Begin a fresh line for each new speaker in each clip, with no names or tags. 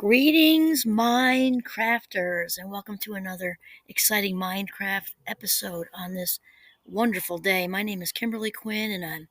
Greetings, Minecrafters, and welcome to another exciting Minecraft episode on this wonderful day. My name is Kimberly Quinn, and I'm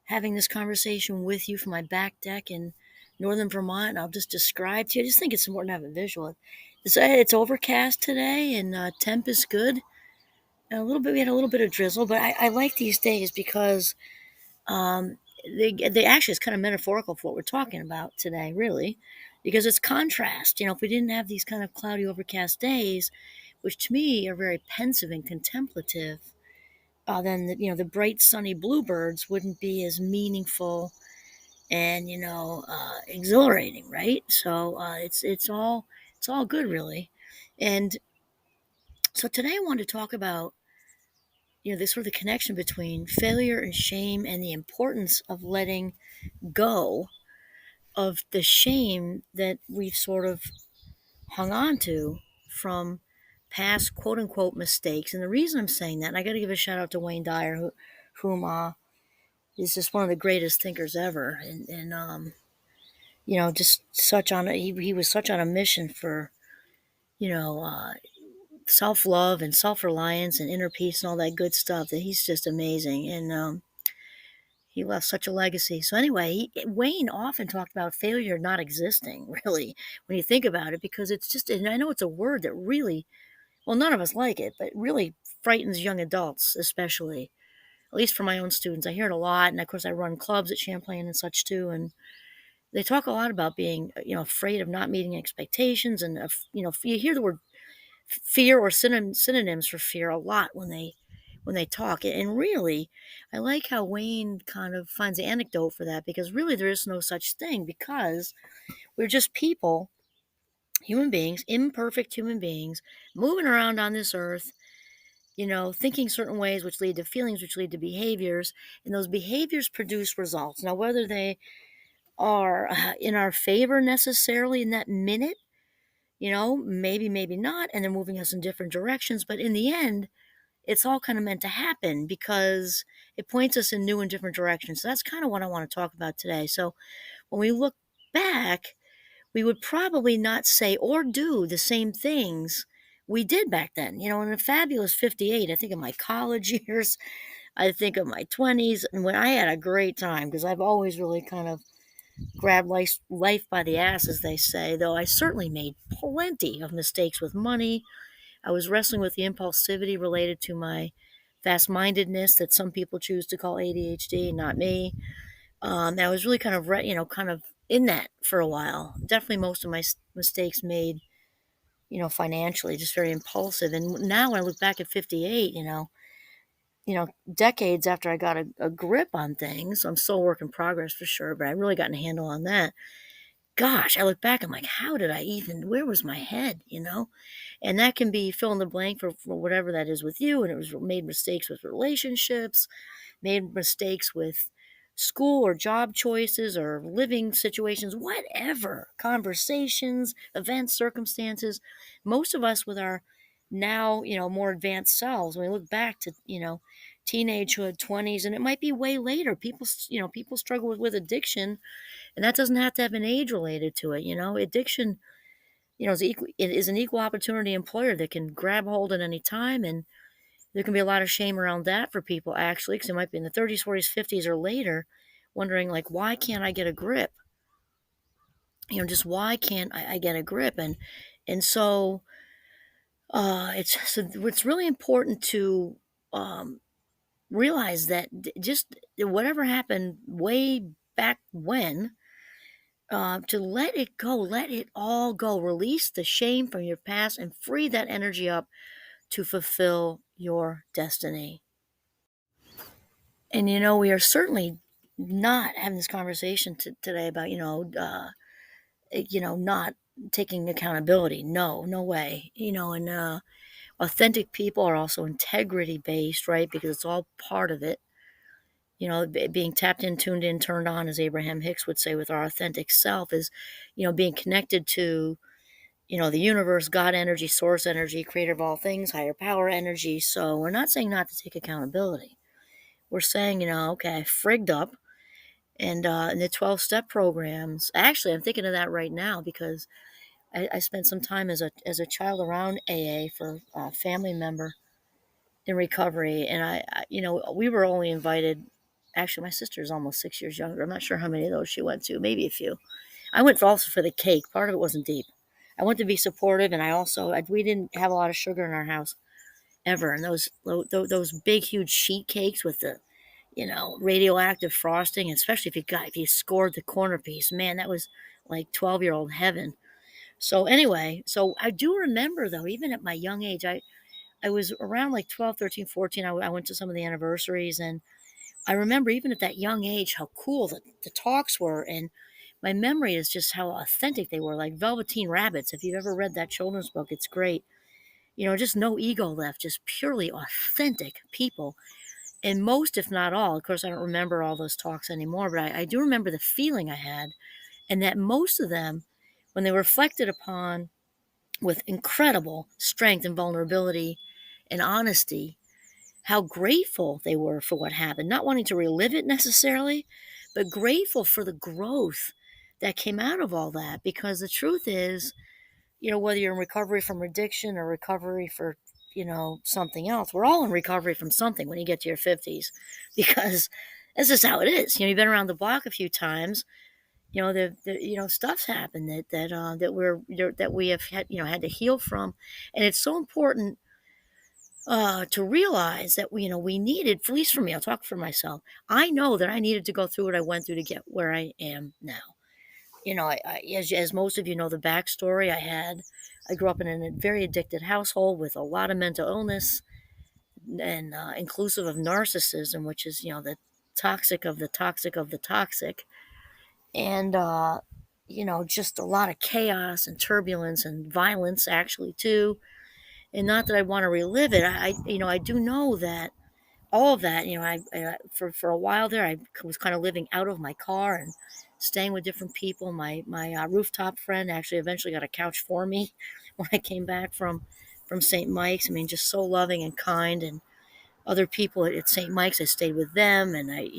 having this conversation with you from my back deck in northern Vermont. And I'll just describe to you. I just think it's important to have a visual. It's overcast today, and temp is good. We had a little bit of drizzle, but I like these days because um, they actually it's kind of metaphorical for what we're talking about today, really, because it's contrast. If we didn't have these kind of cloudy, overcast days, which to me are very pensive and contemplative, then the bright, sunny bluebirds wouldn't be as meaningful and exhilarating, right? So it's all good, really. And so today I want to talk about this sort of the connection between failure and shame and the importance of letting go of the shame that we've sort of hung on to from past quote unquote mistakes. And the reason I'm saying that, and I got to give a shout out to Wayne Dyer, whom is just one of the greatest thinkers ever. And just he was such on a mission for, you know, uh, self love and self reliance and inner peace and all that good stuff that he's just amazing. And he left such a legacy. So anyway, Wayne often talked about failure not existing, really, when you think about it, because it's just, and I know it's a word that really, well, none of us like it, but really frightens young adults, especially, at least for my own students. I hear it a lot. And of course, I run clubs at Champlain and such too. And they talk a lot about being, afraid of not meeting expectations. And, you hear the word fear or synonyms for fear a lot when they talk. And really, I like how Wayne kind of finds the anecdote for that, because really there is no such thing, because we're just people, human beings, imperfect human beings, moving around on this earth, thinking certain ways, which lead to feelings, which lead to behaviors, and those behaviors produce results. Now, whether they are in our favor necessarily in that minute, maybe not, and they're moving us in different directions, but in the end, it's all kind of meant to happen because it points us in new and different directions. So that's kind of what I want to talk about today. So when we look back, we would probably not say or do the same things we did back then. In a fabulous 58, I think of my college years, I think of my 20s, and when I had a great time, because I've always really kind of grabbed life by the ass, as they say, though I certainly made plenty of mistakes with money. I was wrestling with the impulsivity related to my fast-mindedness that some people choose to call ADHD, not me. I was really kind of, kind of in that for a while. Definitely most of my mistakes made, financially, just very impulsive. And now when I look back at 58, decades after I got a grip on things, I'm still a work in progress for sure, but I really gotten a handle on that. Gosh, I look back, I'm like, how did I even, where was my head? And that can be fill in the blank for whatever that is with you. And it was made mistakes with relationships, made mistakes with school or job choices or living situations, whatever, conversations, events, circumstances. Most of us with our now, more advanced selves, when we look back to, teenagehood, 20s, and it might be way later. People struggle with addiction, and that doesn't have to have an age related to it. Addiction, it is an equal opportunity employer that can grab hold at any time. And there can be a lot of shame around that for people, actually, because it might be in the 30s, 40s, 50s, or later, wondering, like, why can't I get a grip? Just why can't I get a grip? And so it's really important to um, realize that just whatever happened way back when, to let it go, let it all go, release the shame from your past and free that energy up to fulfill your destiny. And we are certainly not having this conversation today about not taking accountability. No, no way. And authentic people are also integrity based, right? Because it's all part of it. Being tapped in, tuned in, turned on, as Abraham Hicks would say, with our authentic self is, being connected to, the universe, God energy, source energy, creator of all things, higher power energy. So we're not saying not to take accountability. We're saying, okay, I frigged up. And in the 12-step programs, actually, I'm thinking of that right now because I spent some time as a child around AA for a family member in recovery, and we were only invited. Actually, my sister is almost 6 years younger. I'm not sure how many of those she went to, maybe a few. I went also for the cake. Part of it wasn't deep. I went to be supportive, and we didn't have a lot of sugar in our house ever. And those big, huge sheet cakes with the radioactive frosting, especially if you scored the corner piece, man, that was like 12-year-old heaven. So anyway, so I do remember though, even at my young age, I was around like 12, 13, 14. I went to some of the anniversaries, and I remember even at that young age how cool the talks were. And my memory is just how authentic they were, like Velveteen Rabbits. If you've ever read that children's book, it's great. Just no ego left, just purely authentic people. And most, if not all, of course, I don't remember all those talks anymore, but I do remember the feeling I had, and that most of them, when they were reflected upon with incredible strength and vulnerability and honesty, how grateful they were for what happened, not wanting to relive it necessarily, but grateful for the growth that came out of all that. Because the truth is, whether you're in recovery from addiction or recovery for, something else, we're all in recovery from something when you get to your 50s, because that's just how it is. You've been around the block a few times. Stuff's happened that we have had to heal from, and it's so important to realize that we needed, at least for me, I'll talk for myself. I know that I needed to go through what I went through to get where I am now. As most of you know, the backstory I grew up in a very addicted household with a lot of mental illness, and inclusive of narcissism, which is the toxic of the toxic of the toxic, and just a lot of chaos and turbulence and violence, actually, too. And not that I want to relive it. I do know that all of that, for a while there, I was kind of living out of my car and staying with different people. My rooftop friend actually eventually got a couch for me when I came back from St. Mike's. I mean, just so loving and kind. And other people at St. Mike's, I stayed with them, and I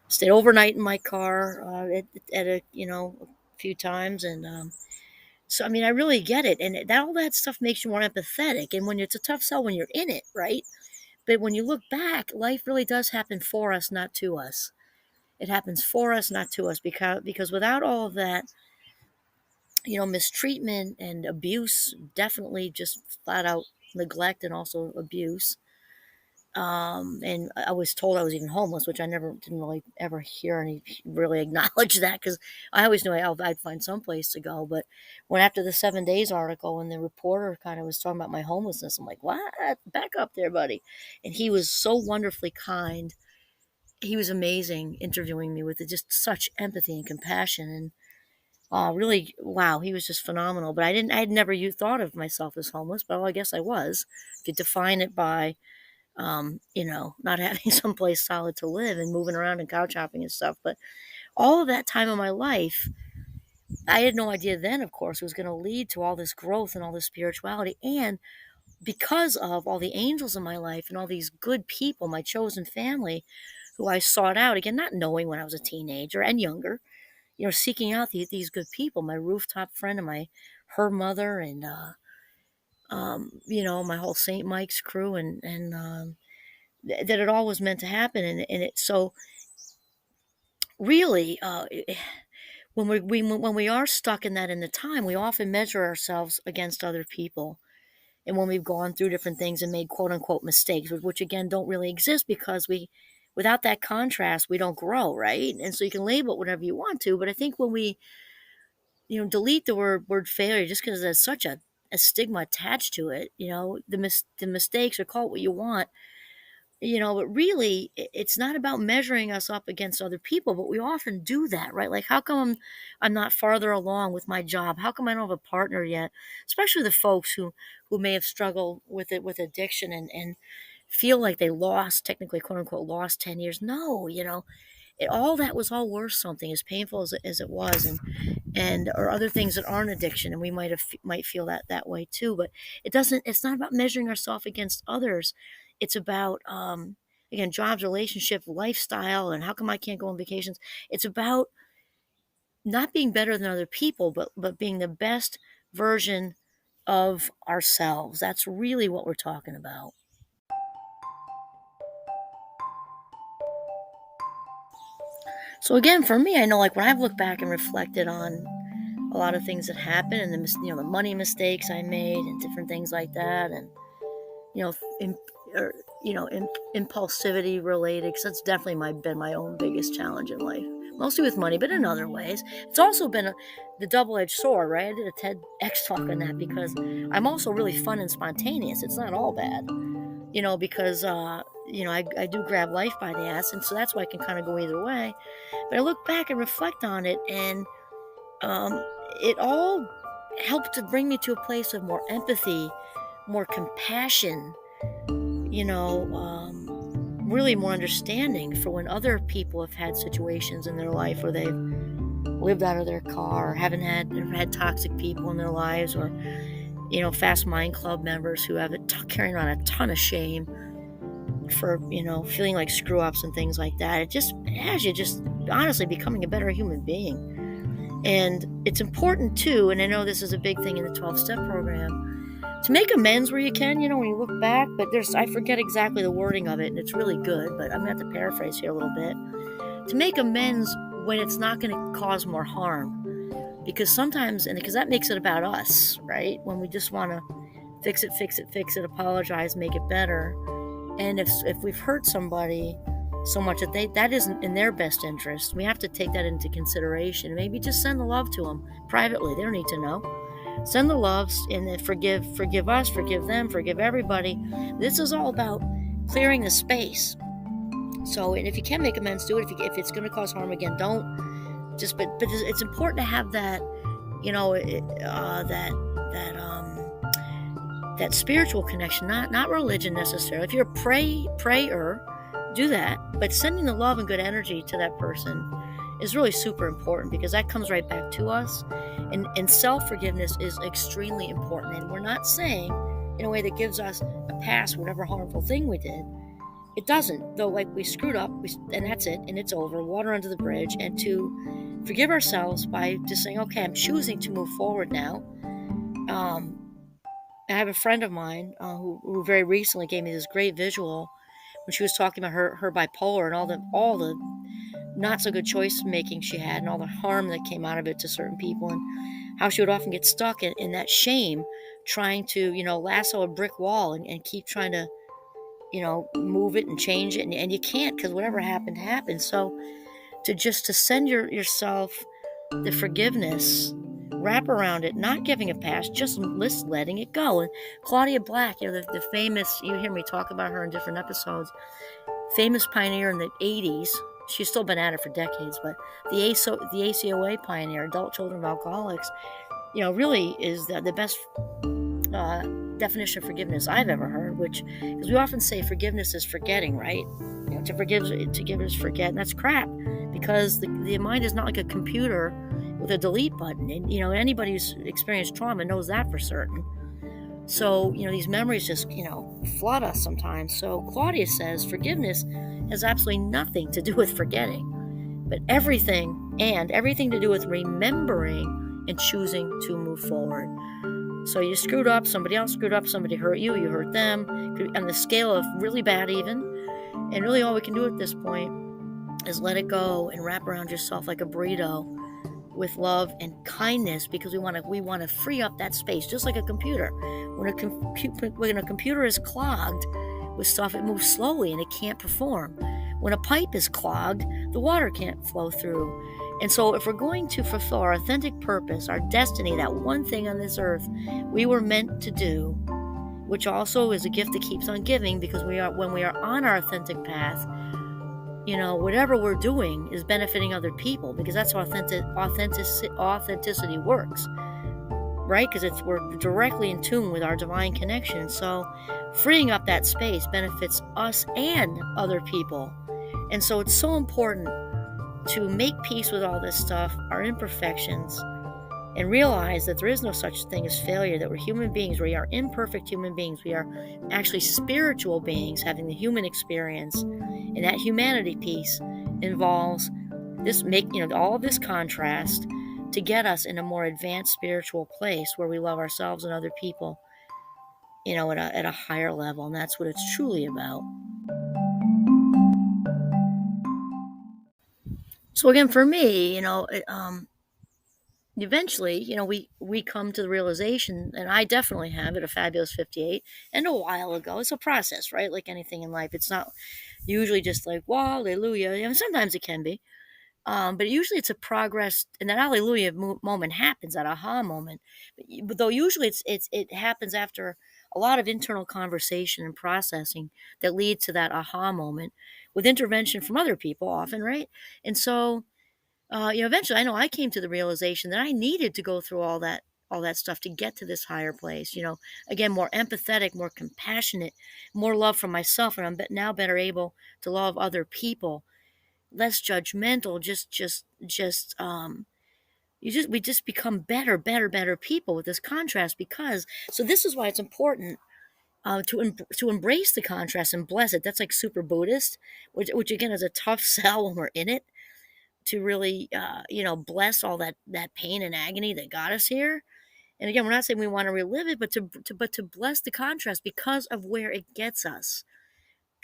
stayed overnight in my car at a few times. And so, I mean, I really get it, and all that stuff makes you more empathetic. And when it's a tough sell when you're in it, right? But when you look back, life really does happen for us, not to us. It happens for us, not to us, because without all of that, mistreatment and abuse, definitely just flat out neglect and also abuse. And I was told I was even homeless, which I never didn't really ever hear any really acknowledge that, because I always knew I'd find some place to go. But when after the 7 days article and the reporter kind of was talking about my homelessness, I'm like, what? Back up there, buddy. And he was so wonderfully kind. He was amazing interviewing me with just such empathy and compassion. And really, wow, he was just phenomenal. But I had never thought of myself as homeless, but well, I guess I was. If you define it by not having someplace solid to live and moving around and couch hopping and stuff. But all of that time of my life, I had no idea then, of course, it was going to lead to all this growth and all this spirituality. And because of all the angels in my life and all these good people, my chosen family, who I sought out, again, not knowing when I was a teenager and younger, seeking out these good people, my rooftop friend and her mother, and, my whole St. Mike's crew, and that it all was meant to happen. And it so really, when we are stuck in that in the time, we often measure ourselves against other people, and when we've gone through different things and made quote unquote mistakes, which again don't really exist, because without that contrast we don't grow, right? And so you can label it whatever you want to, but I think when we delete the word failure, just because there's such a stigma attached to it, the mistakes, or call it what you want, but really it's not about measuring us up against other people, but we often do that, right? Like, how come I'm not farther along with my job? How come I don't have a partner yet? Especially the folks who may have struggled with it, with addiction, and feel like they lost, technically, quote unquote, lost 10 years. No, all that was all worth something, as painful as it was. And or other things that aren't addiction, and we might feel that way too. But it's not about measuring ourselves against others. It's about, again, jobs, relationship, lifestyle, and how come I can't go on vacations. It's about not being better than other people, but being the best version of ourselves. That's really what we're talking about. So again, for me, I know like when I've looked back and reflected on a lot of things that happened and the money mistakes I made and different things like that, and you know, in, or, impulsivity related, because that's definitely been my own biggest challenge in life, mostly with money, but in other ways. It's also been the double-edged sword, right? I did a TEDx talk on that because I'm also really fun and spontaneous. It's not all bad, because I do grab life by the ass, and so that's why I can kind of go either way. But I look back and reflect on it, and um, it all helped to bring me to a place of more empathy, more compassion, really more understanding for when other people have had situations in their life where they've lived out of their car, or haven't had toxic people in their lives, or fast mind club members who have carrying on a ton of shame for feeling like screw ups and things like that. It just has you just honestly becoming a better human being. And it's important too, and I know this is a big thing in the 12-step program, to make amends where you can, when you look back, but I forget exactly the wording of it, and it's really good, but I'm going to have to paraphrase here a little bit. To make amends when it's not going to cause more harm. Because sometimes, and because that makes it about us, right? When we just want to fix it, apologize, make it better. And if we've hurt somebody so much that isn't in their best interest, we have to take that into consideration. Maybe just send the love to them privately. They don't need to know. Send the loves and then forgive us, forgive them, forgive everybody. This is all about clearing the space. So, and if you can make amends, do it. If it's going to cause harm again, don't. But it's important to have that, that spiritual connection, not religion necessarily. If you're a prayer, do that. But sending the love and good energy to that person is really super important, because that comes right back to us. And self-forgiveness is extremely important. And we're not saying in a way that gives us a pass whatever harmful thing we did. It doesn't, though. Like, we screwed up, and that's it, and it's over, water under the bridge. And to forgive ourselves by just saying, okay, I'm choosing to move forward now. I have a friend of mine who very recently gave me this great visual when she was talking about her bipolar and all the not so good choice making she had, and all the harm that came out of it to certain people, and how she would often get stuck in that shame, trying to lasso a brick wall and keep trying to move it and change it, and you can't, because whatever happened. So to send yourself the forgiveness, wrap around it, not giving a pass, just letting it go. And Claudia Black, the famous, you hear me talk about her in different episodes, famous pioneer in the 80s. She's still been at it for decades, but the ACOA pioneer, Adult Children of Alcoholics, really is the best definition of forgiveness I've ever heard. Because we often say forgiveness is forgetting, right? To forgive is forget, and that's crap, because the mind is not like a computer with a delete button. And anybody who's experienced trauma knows that for certain. So these memories just flood us sometimes. So Claudia says forgiveness has absolutely nothing to do with forgetting, but everything to do with remembering and choosing to move forward. So you screwed up, somebody else screwed up, somebody hurt you, you hurt them, on the scale of really bad even. And really all we can do at this point is let it go and wrap around yourself like a burrito with love and kindness, because we want to free up that space, just like a computer. When a computer is clogged with stuff, it moves slowly and it can't perform. When a pipe is clogged, the water can't flow through. And so if we're going to fulfill our authentic purpose, our destiny, that one thing on this earth we were meant to do, which also is a gift that keeps on giving, because when we are on our authentic path, whatever we're doing is benefiting other people, because that's how authenticity works, right? Because we're directly in tune with our divine connection. So freeing up that space benefits us and other people. And so it's so important to make peace with all this stuff, our imperfections, and realize that there is no such thing as failure, that we're human beings. We are imperfect human beings. We are actually spiritual beings having the human experience. And that humanity piece involves all of this contrast to get us in a more advanced spiritual place where we love ourselves and other people, at a higher level. And that's what it's truly about. So again, for me, eventually, we come to the realization, and I definitely have at a fabulous 58 and a while ago. It's a process, right? Like anything in life, it's not usually just like, well, hallelujah. Sometimes it can be. But usually it's a progress, and that hallelujah moment happens, that aha moment. But though usually it happens after a lot of internal conversation and processing that leads to that aha moment, with intervention from other people often, right? And so, eventually, I know I came to the realization that I needed to go through all that stuff to get to this higher place. Again, more empathetic, more compassionate, more love for myself, and I'm now better able to love other people, less judgmental, we just become better people with this contrast. Because so this is why it's important, to embrace the contrast and bless it. That's like super Buddhist, which again is a tough sell when we're in it, to really bless all that pain and agony that got us here. And again, we're not saying we want to relive it, but to bless the contrast because of where it gets us.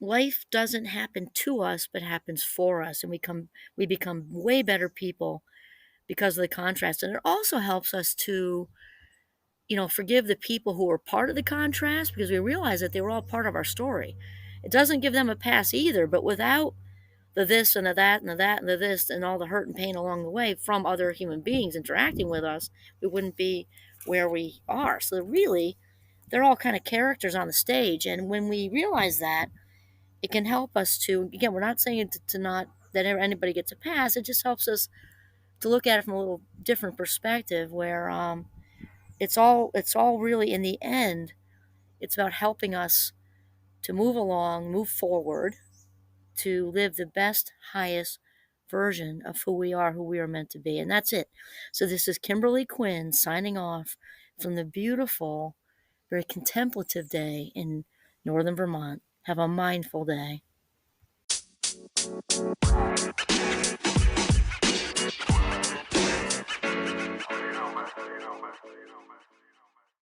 Life doesn't happen to us, but happens for us, and we become way better people because of the contrast. And it also helps us to, forgive the people who were part of the contrast, because we realize that they were all part of our story. It doesn't give them a pass either, but without the this and the that and the that and the this and all the hurt and pain along the way from other human beings interacting with us, we wouldn't be where we are. So really, they're all kind of characters on the stage. And when we realize that, it can help us to, again, we're not saying to not that anybody gets a pass. It just helps us to look at it from a little different perspective, where it's all really, in the end, it's about helping us to move along, move forward, to live the best, highest version of who we are meant to be. And that's it. So this is Kimberly Quinn signing off from the beautiful, very contemplative day in northern Vermont. Have a mindful day.